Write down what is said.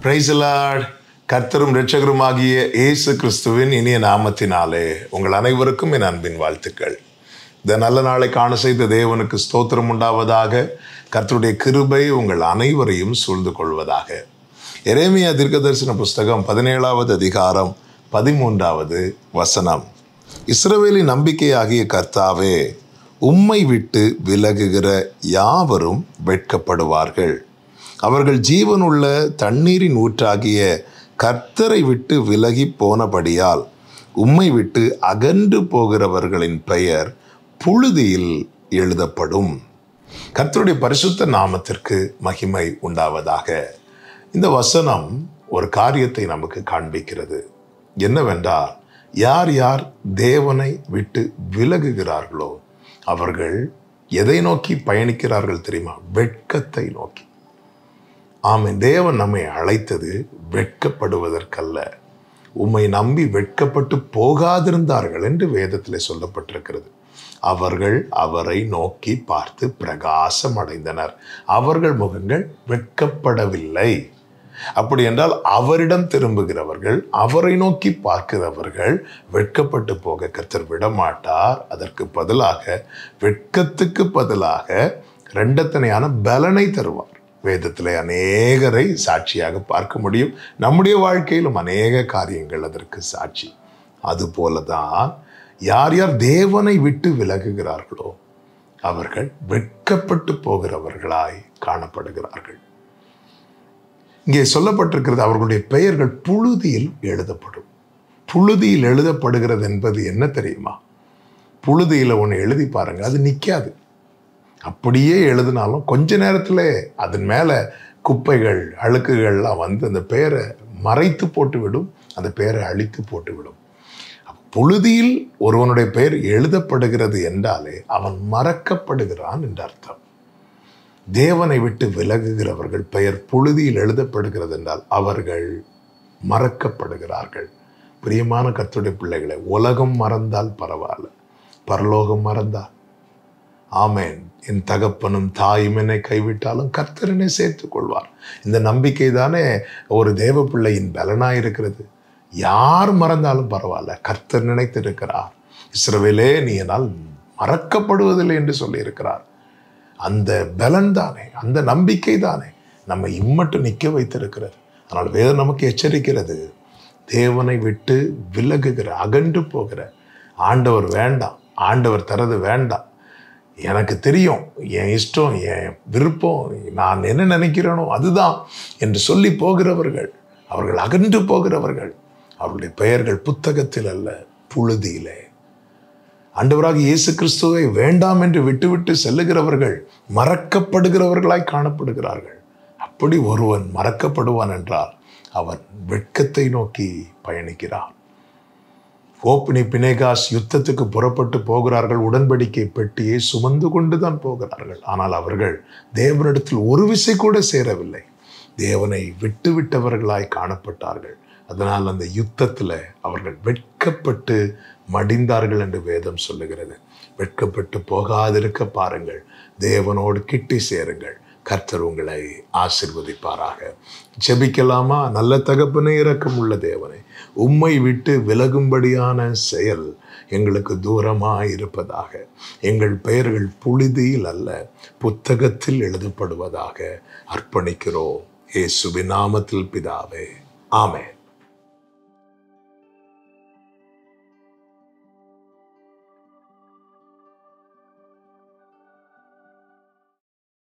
Praise the Lord. கர்த்தரும் இரட்சகருமாகிய இயேசு கிறிஸ்துவின் இனிய நாமத்தினாலே உங்கள் அனைவருக்கும் என் அன்பின் வாழ்த்துக்கள். இந்த நல்ல நாளை காண செய்த தேவனுக்கு ஸ்தோத்திரம் உண்டாவதாக. கர்த்தருடைய கிருபை உங்கள் அனைவரையும் சூழ்ந்து கொள்வதாக. எரேமியா தீர்க்கதரிசன புஸ்தகம் 17வது அதிகாரம் 13வது வசனம். இஸ்ரவேலின் நம்பிக்கையாகிய கர்த்தாவே, உம்மை விட்டு விலகுகிற யாவரும் வெட்கப்படுவார்கள். அவர்கள் ஜீவனுள்ள தண்ணீரின் ஊற்றாகிய கர்த்தரை விட்டு விலகி போனபடியால் உம்மை விட்டு அகன்று போகிறவர்களின் பெயர் புழுதியில் எழுதப்படும். கர்த்தருடைய பரிசுத்த நாமத்திற்கு மகிமை உண்டாவதாக. இந்த வசனம் ஒரு காரியத்தை நமக்கு காண்பிக்கிறது. என்னவென்றால், யார் யார் தேவனை விட்டு விலகுகிறார்களோ அவர்கள் எதை நோக்கி பயணிக்கிறார்கள் தெரியுமா? வெட்கத்தை நோக்கி. ஆமென். தேவன் நம்மை அழைத்தது வெட்கப்படுவதற்கல்ல. உம்மை நம்பி வெட்கப்பட்டு போகாதிருந்தார்கள் என்று வேதத்தில் சொல்லப்பட்டிருக்கிறது. அவர்கள் அவரை நோக்கி பார்த்து பிரகாசம் அடைந்தனர். அவர்கள் முகங்கள் வெட்கப்படவில்லை. அப்படி என்றால் அவரிடம் திரும்புகிறவர்கள், அவரை நோக்கி பார்க்கிறவர்கள் வெட்கப்பட்டு போக கர்த்தர் விடமாட்டார். அதற்கு பதிலாக, வெட்கத்துக்கு பதிலாக இரண்டத்தனையான பலனை தருவார். வேதத்திலே அநேகரை சாட்சியாக பார்க்க முடியும். நம்முடைய வாழ்க்கையிலும் அநேக காரியங்கள் அதற்கு சாட்சி. அதுபோலதான் யார் யார் தேவனை விட்டு விலகுகிறார்களோ அவர்கள் வெட்கப்பட்டு போகிறவர்களாய் காணப்படுகிறார்கள். இங்கே சொல்லப்பட்டிருக்கிறது, அவர்களுடைய பெயர்கள் புழுதியில் எழுதப்படும். புழுதியில் எழுதப்படுகிறது என்பது என்ன தெரியுமா? புழுதியில் ஒன்று எழுதி பாருங்க, அது நிற்காது. அப்படியே எழுதினாலும் கொஞ்ச நேரத்தில் அதன் மேலே குப்பைகள் அழுக்குகள்லாம் வந்து அந்த பெயரை மறைத்து போட்டுவிடும், அந்த பெயரை அழித்து போட்டுவிடும். புழுதியில் ஒருவனுடைய பெயர் எழுதப்படுகிறது என்றாலே அவன் மறக்கப்படுகிறான் என்று அர்த்தம். தேவனை விட்டு விலகுகிறவர்கள் பெயர் புழுதியில் எழுதப்படுகிறது என்றால் அவர்கள் மறக்கப்படுகிறார்கள். பிரியமான கர்த்தருடைய பிள்ளைகளை, உலகம் மறந்தால் பரவாயில்ல, பரலோகம் மறந்தால், ஆமேன், என் தகப்பனும் தாயும் என்னை கைவிட்டாலும் கர்த்தர் என்னை சேர்த்துக் கொள்வார். இந்த நம்பிக்கை தானே ஒரு தேவ பிள்ளையின் பலனாயிருக்கிறது. யார் மறந்தாலும் பரவாயில்ல, கர்த்தர் நினைத்திருக்கிறார். இஸ்ரவேலே, நீ என்னால் மறக்கப்படுவதில்லை என்று சொல்லியிருக்கிறார். அந்த பலன் தானே, அந்த நம்பிக்கை தானே நம்ம இம்மட்டும் நிற்க வைத்திருக்கிறது. அதனால் வேதம் நமக்கு எச்சரிக்கிறது, தேவனை விட்டு விலகுகிற, அகன்று போகிற, ஆண்டவர் வேண்டாம், ஆண்டவர் தரது வேண்டாம், எனக்கு தெரியும், என் இஷ்டம், என் விருப்பம், நான் என்ன நினைக்கிறேனோ அதுதான் என்று சொல்லி போகிறவர்கள், அவர்கள் அகன்று போகிறவர்கள், அவருடைய பெயர்கள் புத்தகத்தில் அல்ல, புழுதியிலே. ஆண்டவராக இயேசு கிறிஸ்துவை வேண்டாம் என்று விட்டுவிட்டு செல்லுகிறவர்கள் மறக்கப்படுகிறவர்களாய் காணப்படுகிறார்கள். அப்படி ஒருவன் மறக்கப்படுவான் என்றால் அவன் வெட்கத்தை நோக்கி பயணிக்கிறான். ஓப்னி பினேகாஸ் யுத்தத்துக்கு புறப்பட்டு போகிறார்கள். உடன்படிக்கை பெட்டியை சுமந்து கொண்டுதான் போகிறார்கள். ஆனால் அவர்கள் தேவனிடத்தில் ஒரு விசை கூட சேரவில்லை. தேவனை விட்டு விட்டவர்களாய் காணப்பட்டார்கள். அதனால் அந்த யுத்தத்தில் அவர்கள் வெட்கப்பட்டு மடிந்தார்கள் என்று வேதம் சொல்லுகிறது. வெட்கப்பட்டு போகாதிருக்க பாருங்கள். தேவனோடு கிட்டி சேருங்கள். கர்த்தர் உங்களை ஆசீர்வதிப்பாராக. ஜெபிக்கலாமா? நல்ல தகப்பனே, இரக்கமுள்ள தேவனே, உம்மை விட்டு விலகும்படியான செயல் எங்களுக்கு தூரமாய் இருப்பதாக. எங்கள் பெயர்கள் புழுதியில் அல்ல, புத்தகத்தில் எழுதப்படுவதாக அர்ப்பணிக்கிறோம். இயேசுவின் நாமத்தில் பிதாவே, ஆமென்.